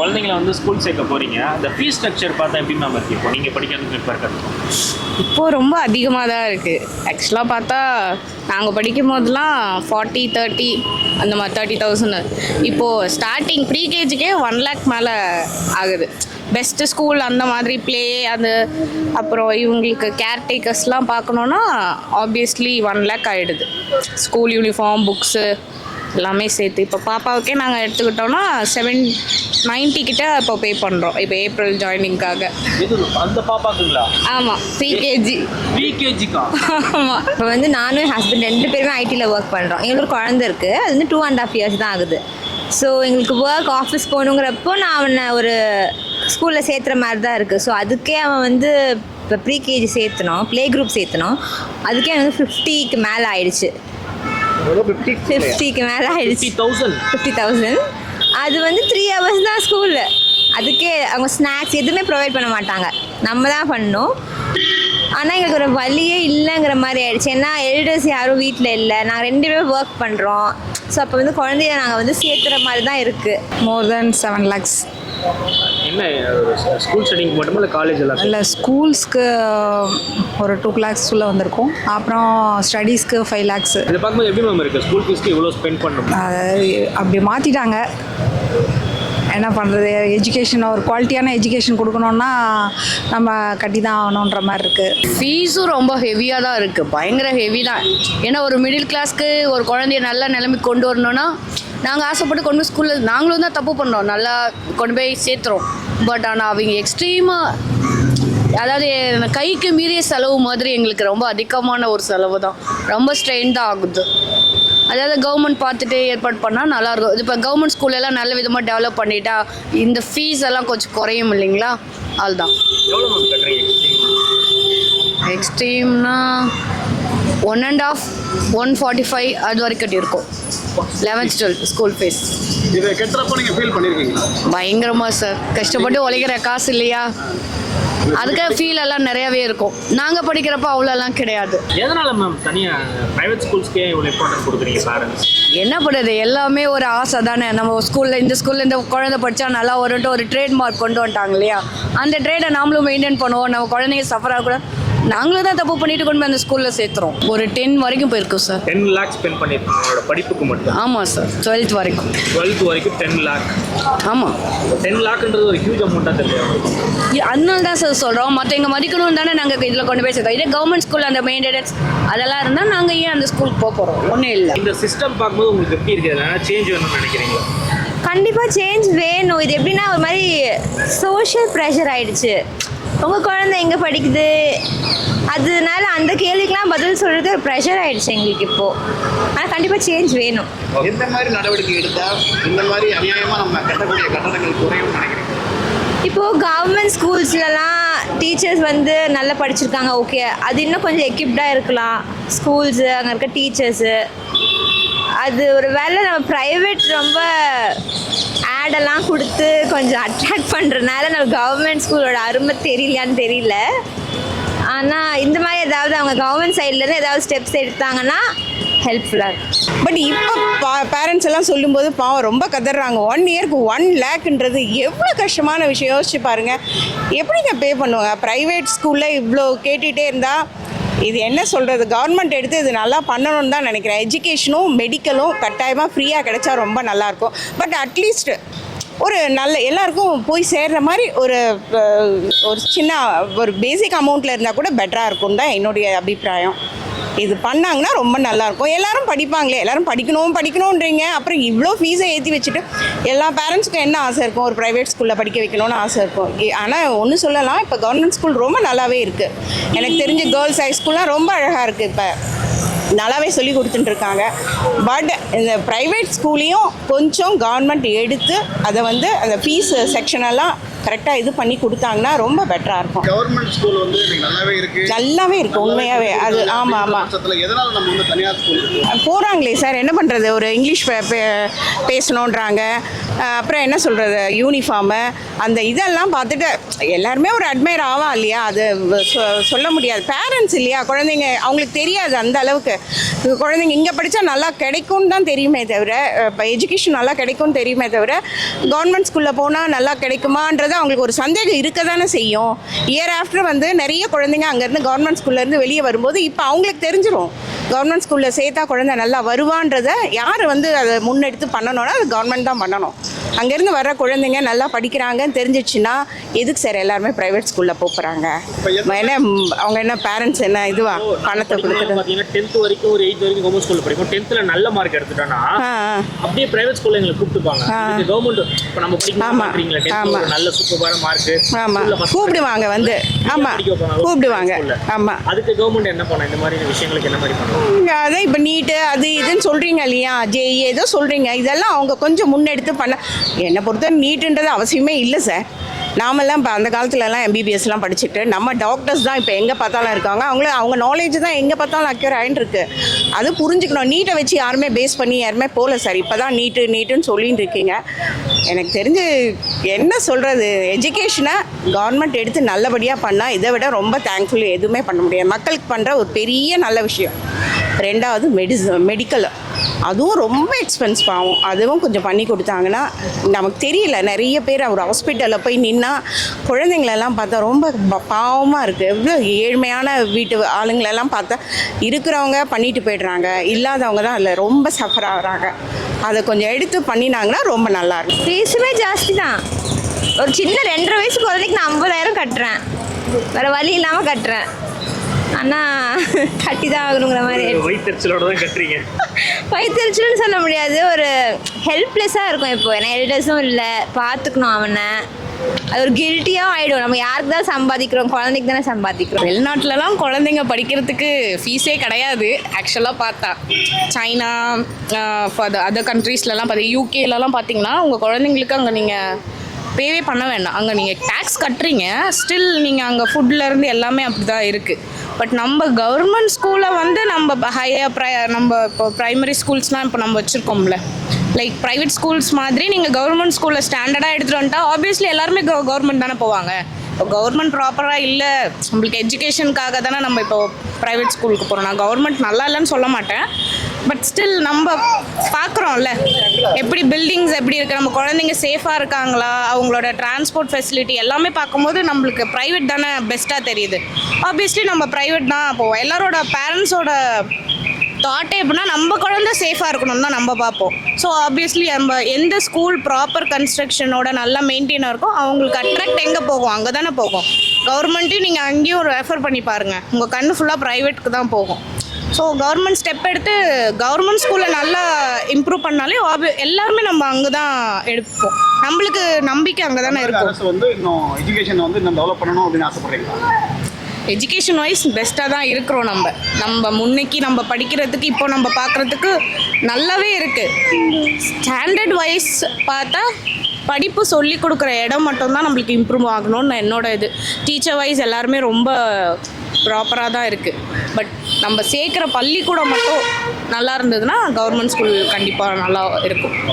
குழந்தைங்களை வந்து ஸ்கூல் சேர்க்க போறீங்க, அந்த ஃபீஸ் ஸ்ட்ரக்சர் பார்த்தா எப்படி மேம் இருக்கு? இப்போ நீங்கள் படிக்கிறதுக்கு இப்போ இருக்கிறது இப்போது ரொம்ப அதிகமாக தான் இருக்குது. ஆக்சுவலாக பார்த்தா நாங்கள் படிக்கும் போதெல்லாம் 40-30 அந்த மாதிரி 30,000. இப்போது ஸ்டார்டிங் ப்ரீகேஜிக்கே 1 lakh மேலே ஆகுது. பெஸ்ட்டு ஸ்கூல் அந்த மாதிரி ப்ளே அது அப்புறம் இவங்களுக்கு கேர்டேக்கர்ஸ்லாம் பார்க்கணுன்னா ஆப்வியஸ்லி 1 lakh ஆகிடுது. ஸ்கூல் யூனிஃபார்ம், புக்ஸு எல்லாமே சேர்த்து. இப்போ பாப்பாவுக்கே நாங்கள் எடுத்துக்கிட்டோன்னா 790 கிட்ட இப்போ பே பண்ணுறோம். இப்போ ஏப்ரல் ஜாயினிங்காக. அந்த பாப்பாக்குங்களா? ஆமாம், ப்ரீகேஜி. ப்ரீகேஜிக்கா? ஆமாம். இப்போ வந்து நானும் என் ஹஸ்பண்ட் 2 பேருமே ஐடியில் ஒர்க் பண்ணுறோம். எங்களுக்கு குழந்தை இருக்குது. அது வந்து 2.5 years தான் ஆகுது. ஸோ எங்களுக்கு ஒர்க் ஆஃபீஸ் போகணுங்கிறப்போ நான் அவனை ஒரு ஸ்கூலில் சேர்த்துற மாதிரி தான் இருக்குது. ஸோ அதுக்கே அவன் வந்து இப்போ ப்ரீகேஜி சேர்த்தணும், ப்ளே குரூப் சேர்த்தணும். அதுக்கே வந்து 50க்கு மேலே ஆயிடுச்சு. 50க்கு மேலே ஆயிடுச்சு. 50,000. அது வந்து 3 hours தான் ஸ்கூலு. அதுக்கே அவங்க ஸ்நாக்ஸ் எதுவுமே ப்ரொவைட் பண்ண மாட்டாங்க, நம்ம தான் பண்ணணும். ஆனால் எங்களுக்கு ஒரு வழியே இல்லைங்கிற மாதிரி ஆயிடுச்சு. ஏன்னா எல்டர்ஸ் யாரும் வீட்டில் இல்லை, நாங்கள் 2 பேரும் ஒர்க் பண்ணுறோம். ஸோ அப்போ வந்து குழந்தைய நாங்கள் வந்து சேர்த்துற மாதிரி தான் இருக்குது. மோர் தென் 7 lakhs. என்ன ஸ்கூல் ஸ்டடிங் மட்டுமா இல்லை காலேஜ் எல்லாம்? இல்லை, ஸ்கூல்ஸ்க்கு ஒரு 2 lakhs வந்திருக்கும். அப்புறம் ஸ்டடீஸ்க்கு 5 lakhs. இதை பார்க்கும்போது எப்படி மேம் இருக்குது? ஸ்கூல் ஃபீஸ்க்கு இவ்வளோ ஸ்பெண்ட் பண்ணணும்? அப்படி மாற்றிட்டாங்க. என்ன பண்ணுறது, எஜுகேஷன் ஒரு குவாலிட்டியான எஜுகேஷன் கொடுக்கணுன்னா நம்ம கட்டி தான் ஆகணுன்ற மாதிரி இருக்குது. ஃபீஸும் ரொம்ப ஹெவியாக தான் இருக்குது, பயங்கர ஹெவி தான். ஏன்னா ஒரு மிடில் கிளாஸ்க்கு ஒரு குழந்தைய நல்ல நிலைமைக்கு கொண்டு வரணுன்னா நாங்கள் ஆசைப்பட்டு கொண்டு போய் ஸ்கூலில் நாங்களும் தான் தப்பு பண்ணுறோம், நல்லா கொண்டு போய் சேர்த்துறோம். பட் ஆனால் அவங்க எக்ஸ்ட்ரீமாக, அதாவது கைக்கு மீறிய செலவு மாதிரி எங்களுக்கு ரொம்ப அதிகமான ஒரு செலவு தான், ரொம்ப ஸ்ட்ரெயின் தான் ஆகுது. அதாவது கவர்மெண்ட் பார்த்துட்டு ஏற்பாடு பண்ணால் நல்லாயிருக்கும். இப்போ கவர்மெண்ட் ஸ்கூலெல்லாம் நல்ல விதமாக டெவலப் பண்ணிட்டா இந்த ஃபீஸ் எல்லாம் கொஞ்சம் குறையும் இல்லைங்களா? அதுதான். எவ்வளோ மேம் கட்டுறீங்க எக்ஸ்ட்ரீம்னா 1.5, 145 அது வரைக்கும் கட்டியிருக்கோம். 11th 12th school fees. இதை கட்டுறப்போ நீங்கள் ஃபீல் பண்ணியிருக்கீங்களா? பயங்கரமாக சார், கஷ்டப்பட்டு உழைக்கிற காசு இல்லையா, அதுக்காக ஃபீல் எல்லாம் நிறையாவே இருக்கும். நாங்கள் படிக்கிறப்ப அவ்வளோலாம் கிடையாது. எதனால் மேம் தனியாக ப்ரைவேட் ஸ்கூல்ஸ்க்கே இவ்வளோ இம்பார்ட்டன்ஸ் கொடுக்குறீங்க பேரண்ட்ஸ்? என்ன பண்ணுறது, எல்லாமே ஒரு ஆசை தானே. நம்ம ஸ்கூலில் இந்த ஸ்கூலில் இந்த குழந்தை படித்தா நல்லா வரும்ட்டு ஒரு ட்ரேட் மார்க் கொண்டு வந்துட்டாங்க இல்லையா? அந்த ட்ரேடை நாமளும் மெயின்டைன் பண்ணுவோம். நம்ம குழந்தைங்க சஃபர் ஆகக்கூடாது. நாங்களும் தான் தப்பு பண்ணிட்டு கொண்டு போய் அந்த ஸ்கூலில் சேர்த்துறோம். ஒரு 10 வரைக்கும் போயிருக்கோம் சார். 10 lakhs ஸ்பெண்ட் பண்ணியிருக்கோம் உங்களோட படிப்புக்கு மட்டும்? ஆமாம் சார், 12th வரைக்கும். 12th வரைக்கும் 10 lakh? ஆமாம். 10 lakhன்றது ஒரு ஹியூஜ் அமௌண்ட்டாக தெரியும். அதனால தான் சார் சொல்கிறோம், மற்ற எங்கள் மதிக்கணும் தானே நாங்கள் இதில் கொண்டு போய் சேர்த்தோம். இதே கவர்மெண்ட் ஸ்கூல் அந்த மெயின்டெனன்ஸ் அதெல்லாம் இருந்தால் நாங்கள் ஏன் அந்த ஸ்கூலுக்கு போக போகிறோம்? ஒன்றும் இல்லை. இந்த சிஸ்டம் பார்க்கும்போது உங்களுக்கு எப்படி இருக்குது? சேஞ்ச் வேணும்னு நினைக்கிறீங்களா? கண்டிப்பாக சேஞ்ச் வேணும். இது எப்படின்னா ஒரு மாதிரி சோஷியல் ப்ரெஷர் ஆயிடுச்சு. உங்கள் குழந்தை எங்கே படிக்குது, அதனால அந்த கேள்விக்கெலாம் பதில் சொல்கிறது ஒரு ப்ரெஷர் ஆகிடுச்சு எங்களுக்கு இப்போது. ஆனால் கண்டிப்பாக சேஞ்ச் வேணும். எந்த மாதிரி நடவடிக்கை எடுத்தால் இந்த மாதிரி அநியாயமாக நம்ம கட்டக்கூடிய கட்டணங்கள் குறையும்னு நினைக்கிறீங்க? இப்போது கவர்மெண்ட் ஸ்கூல்ஸ்லலாம் டீச்சர்ஸ் வந்து நல்லா படிச்சிருக்காங்க, ஓகே, அது இன்னும் கொஞ்சம் எக்யூப்டாக இருக்கலாம். ஸ்கூல்ஸு, அங்கே இருக்க டீச்சர்ஸு, அது ஒரு வேளை நம்ம ப்ரைவேட் ரொம்ப ஆடெல்லாம் கொடுத்து கொஞ்சம் அட்ராக்ட் பண்ணுறதுனால நம்ம கவர்மெண்ட் ஸ்கூலோட அருமை தெரியலையான்னு தெரியல. ஆனால் இந்த மாதிரி ஏதாவது அவங்க கவர்மெண்ட் சைட்லேருந்து ஏதாவது ஸ்டெப்ஸ் எடுத்தாங்கன்னா ஹெல்ப்ஃபுல்லாக இருக்கும். பட் இப்போ பேரண்ட்ஸ் எல்லாம் சொல்லும்போது பாவம் ரொம்ப கதறாங்க. 1 yearக்கு 1 lakhன்றது எவ்வளோ கஷ்டமான விஷயம். யோசிச்சு பாருங்கள், எப்படிங்க பே பண்ணுவாங்க? ப்ரைவேட் ஸ்கூலில் இவ்வளோ கேட்டுகிட்டே இருந்தால் இது என்ன சொல்கிறது, கவர்மெண்ட் எடுத்து இது நல்லா பண்ணணும்னு தான் நினைக்கிறேன். எஜுகேஷனும் மெடிக்கலும் கட்டாயமாக ஃப்ரீயாக கிடைச்சா ரொம்ப நல்லாயிருக்கும். பட் அட்லீஸ்ட் ஒரு நல்ல எல்லாருக்கும் போய் சேர்கிற மாதிரி ஒரு சின்ன ஒரு பேசிக் அமௌண்ட்டில் இருந்தால் கூட பெட்டராக இருக்கும் தான் என்னுடைய அபிப்பிராயம். இது பண்ணாங்கன்னா ரொம்ப நல்லாயிருக்கும். எல்லோரும் படிப்பாங்களே, எல்லோரும் படிக்கணுன்றீங்க, அப்புறம் இவ்வளோ ஃபீஸை ஏற்றி வச்சுட்டு எல்லா பேரண்ட்ஸுக்கும் என்ன ஆசை இருக்கும்? ஒரு ப்ரைவேட் ஸ்கூலில் படிக்க வைக்கணும்னு ஆசை இருக்கும். ஆனால் ஒன்று சொல்லலாம், இப்போ கவர்மெண்ட் ஸ்கூல் ரொம்ப நல்லாவே இருக்குது. எனக்கு தெரிஞ்ச கேர்ள்ஸ் ஹை ஸ்கூல்லாம் ரொம்ப அழகாக இருக்குது, இப்போ நல்லாவே சொல்லி கொடுத்துட்டுருக்காங்க. பட் இந்த ப்ரைவேட் ஸ்கூலையும் கொஞ்சம் கவர்மெண்ட் எடுத்து அதை வந்து அந்த ஃபீஸ் செக்ஷனெல்லாம் கரெக்டாக இது பண்ணி கொடுத்தாங்கன்னா ரொம்ப பெட்டராக இருக்கும். கவர்மெண்ட் ஸ்கூல் வந்து நல்லாவே இருக்குது உண்மையாகவே. அது ஆமாம். எதனால் நம்ம வந்து தனியார் ஸ்கூல் போகிறாங்களே சார், என்ன பண்ணுறது, ஒரு இங்கிலீஷ் பேசணுன்றாங்க, அப்புறம் என்ன சொல்கிறது, யூனிஃபார்மு அந்த இதெல்லாம் பார்த்துட்டு எல்லாருமே ஒரு அட்மையர் ஆவா இல்லையா? அது சொல்ல முடியாது. பேரண்ட்ஸ் இல்லையா, குழந்தைங்க அவங்களுக்கு தெரியாது அந்த அளவுக்கு. குழந்தைங்க இங்கே படித்தா நல்லா கிடைக்கும்னு தான் தெரியுமே தவிர, இப்போ எஜுகேஷன் நல்லா கிடைக்கும்னு தெரியுமே தவிர கவர்மெண்ட் ஸ்கூலில் போனால் நல்லா கிடைக்குமான்றது அவங்களுக்கு ஒரு சந்தேகம் இருக்க தானே செய்யும். இயர் ஆஃப்டர் வந்து நிறைய குழந்தைங்க அங்கேருந்து கவர்மெண்ட் ஸ்கூல்லேருந்து வெளியே வரும்போது இப்போ அவங்களுக்கு தெரிஞ்சிடும் கவர்மெண்ட் ஸ்கூலில் சேர்த்தா குழந்தை நல்லா வருவான்றதை யார் வந்து அதை முன்னெடுத்து பண்ணணும்னா அது கவர்மெண்ட் தான் பண்ணணும். அங்கேருந்து வர குழந்தைங்க நல்லா படிக்கிறாங்கன்னு தெரிஞ்சிச்சுன்னா எதுக்கு சார் எல்லாருமே ப்ரைவேட் ஸ்கூலில் போகிறாங்க? என்ன அவங்க என்ன பேரண்ட்ஸ் என்ன இதுவா பணத்தை கொடுக்குறது? பார்த்தீங்கன்னா 10th வரைக்கும் ஒரு 8th வரைக்கும் கவர்மெண்ட் ஸ்கூலில் படிக்கும். 10th நல்ல மார்க் எடுத்துட்டோன்னா அப்படியே பிரைவேட் ஸ்கூலில் எங்களை கூப்பிட்டுப்பாங்க. கவர்மெண்ட் இப்போ நம்ம படிக்கிறீங்களா நல்ல சூப்பரான மார்க், ஆமாம் கூப்பிடுவாங்க வந்து, ஆமாம் கூப்பிடுவாங்க. ஆமாம் அதுக்கு கவர்மெண்ட் என்ன பண்ண இந்த மாதிரி விஷயங்களுக்கு என்ன மாதிரி பண்ணுவாங்க? அதான் இப்போ நீட்டு அது இதுன்னு சொல்கிறீங்க இல்லையா, ஜேஇ ஏதோ சொல்கிறீங்க, இதெல்லாம் அவங்க கொஞ்சம் முன்னெடுத்து பண்ண. என்னை பொறுத்த நீட்டுன்றது அவசியமே இல்லை சார். நாமெல்லாம் இப்போ அந்த காலத்துலலாம் எம்பிபிஎஸ்லாம் படிச்சுட்டு நம்ம டாக்டர்ஸ் தான் இப்போ எங்கே பார்த்தாலும் இருக்காங்க. அவங்க நாலேஜ் தான் எங்கே பார்த்தாலும் அக்யூர் ஆகிட்டு இருக்கு. அது புரிஞ்சுக்கணும். நீட்டை வச்சு யாருமே பேஸ் பண்ணி யாருமே போகல சார். இப்போ தான் நீட்டுன்னு சொல்லிட்டு இருக்கீங்க. எனக்கு தெரிஞ்சு என்ன சொல்கிறது, எஜுகேஷனை கவர்மெண்ட் எடுத்து நல்லபடியாக பண்ணால் இதை விட ரொம்ப தேங்க்ஃபுல் எதுவுமே பண்ண முடியாது. மக்களுக்கு பண்ணுற ஒரு பெரிய நல்ல விஷயம். ரெண்டாவது மெடிக்கல், அதுவும் ரொம்ப எக்ஸ்பென்சிவ் ஆகும். அதுவும் கொஞ்சம் பண்ணி கொடுத்தாங்கன்னா நமக்கு தெரியல. நிறைய பேர் ஒரு ஹாஸ்பிட்டலில் போய் நின்னா குழந்தைங்களெல்லாம் பார்த்தா ரொம்ப பாவமாக இருக்குது. எவ்வளோ ஏழ்மையான வீட்டு ஆளுங்களெல்லாம் பார்த்தா இருக்கிறவங்க பண்ணிட்டு போய்ட்றாங்க, இல்லாதவங்க தான் அதில் ரொம்ப சஃபர் ஆகுறாங்க. அதை கொஞ்சம் எடுத்து பண்ணினாங்கன்னா ரொம்ப நல்லாயிருக்கும். ஃபீஸுமே ஜாஸ்தி தான். ஒரு சின்ன 2.5 வயசு குழந்தைக்கு நான் 50,000 கட்டுறேன். வேறு வழி இல்லாமல் கட்டுறேன். ஆனால் கட்டி தான் ஆகணுங்கிற மாதிரி வயிற்றுச்சலோட தான் கட்டுறீங்க. வயிற்றுச்சல்னு சொல்ல முடியாது, ஒரு ஹெல்ப்லெஸ்ஸாக இருக்கும். இப்போ ஏன்னா எல்டர்ஸும் இல்லை, பார்த்துக்கணும் அவனை. அது ஒரு கில்ட்டியாக ஆகிடும். நம்ம யாருக்கு தான் சம்பாதிக்கிறோம், குழந்தைக்கு தானே சம்பாதிக்கிறோம். வெளிநாட்டிலலாம் குழந்தைங்க படிக்கிறதுக்கு ஃபீஸே கிடையாது ஆக்சுவலாக பார்த்தா. சைனா ஃபார் அதர் கண்ட்ரீஸ்லலாம் பார்த்து யூகேலலாம் பார்த்தீங்கன்னா உங்கள் குழந்தைங்களுக்கு அங்கே நீங்கள் பேவே பண்ண வேண்டாம். அங்கே நீங்கள் டேக்ஸ் கட்டுறீங்க, ஸ்டில் நீங்கள் அங்கே ஃபுட்லேருந்து எல்லாமே அப்படி தான் இருக்குது. பட் நம்ம கவர்மெண்ட் ஸ்கூலில் வந்து நம்ம நம்ம இப்போ ப்ரைமரி ஸ்கூல்ஸ்லாம் இப்போ நம்ம வச்சுருக்கோம்ல, லைக் ப்ரைவேட் ஸ்கூல்ஸ் மாதிரி நீங்கள் கவர்மெண்ட் ஸ்கூலில் ஸ்டாண்டர்டாக எடுத்துகிட்டு வந்துட்டா ஆப்வியஸ்லி எல்லாருமே கவர்மெண்ட் தானே போவாங்க. இப்போ கவர்மெண்ட் ப்ராப்பராக இல்லை, நம்மளுக்கு எஜுகேஷனுக்காக தானே நம்ம இப்போ ப்ரைவேட் ஸ்கூலுக்கு போகிறோம். நான் கவர்மெண்ட் நல்லா இல்லைன்னு சொல்ல மாட்டேன், பட் ஸ்டில் நம்ம பார்க்குறோம்ல எப்படி பில்டிங்ஸ் எப்படி இருக்குது, நம்ம குழந்தைங்க சேஃபாக இருக்காங்களா, அவங்களோட டிரான்ஸ்போர்ட் ஃபெசிலிட்டி எல்லாமே பார்க்கும்போது நம்மளுக்கு ப்ரைவேட் தானே பெஸ்ட்டாக தெரியுது. ஆப்வியஸ்லி நம்ம ப்ரைவேட் தான் போவோம். எல்லாரோட பேரண்ட்ஸோட தாட்டே எப்படின்னா நம்ம குழந்தை சேஃபாக இருக்கணும் தான் நம்ம பார்ப்போம். ஸோ ஆப்வியஸ்லி நம்ம எந்த ஸ்கூல் ப்ராப்பர் கன்ஸ்ட்ரக்ஷனோட நல்லா மெயின்டைனாக இருக்கும் அவங்களுக்கு அட்ராக்ட் எங்கே போகும், அங்கே தானே போகும். கவர்மெண்ட்டையும் நீங்கள் அங்கேயும் ரெஃபர் பண்ணி பாருங்கள், உங்கள் கண்ணு ஃபுல்லாக ப்ரைவேட்டுக்கு தான் போகும். ஸோ கவர்மெண்ட் ஸ்டெப் எடுத்து கவர்மெண்ட் ஸ்கூலில் நல்லா இம்ப்ரூவ் பண்ணாலே எல்லாருமே நம்ம அங்கே தான் எடுப்போம். நம்மளுக்கு நம்பிக்கை அங்கே தானே இருக்கும். அரசு வந்து இன்னும் எஜுகேஷன் வந்து இன்னும் டெவலப் பண்ணணும் அப்படின்னு ஆசைப்படுறீங்களா? எஜுகேஷன் வைஸ் பெஸ்ட்டாக தான் இருக்கிறோம். நம்ம முன்னைக்கு நம்ம படிக்கிறதுக்கு இப்போ நம்ம பார்க்குறதுக்கு நல்லாவே இருக்குது. ஸ்டாண்டர்ட் வைஸ் பார்த்தா படிப்பு சொல்லி கொடுக்குற இடம் மட்டும்தான் நம்மளுக்கு இம்ப்ரூவ் ஆகணும்னு என்னோட இது. டீச்சர் வைஸ் எல்லாருமே ரொம்ப ப்ராப்பராக தான் இருக்குது. பட் நம்ம சேர்க்குற பள்ளிக்கூடம் மட்டும் நல்லா இருந்ததுன்னா கவர்மெண்ட் ஸ்கூல் கண்டிப்பாக நல்லா இருக்கும்.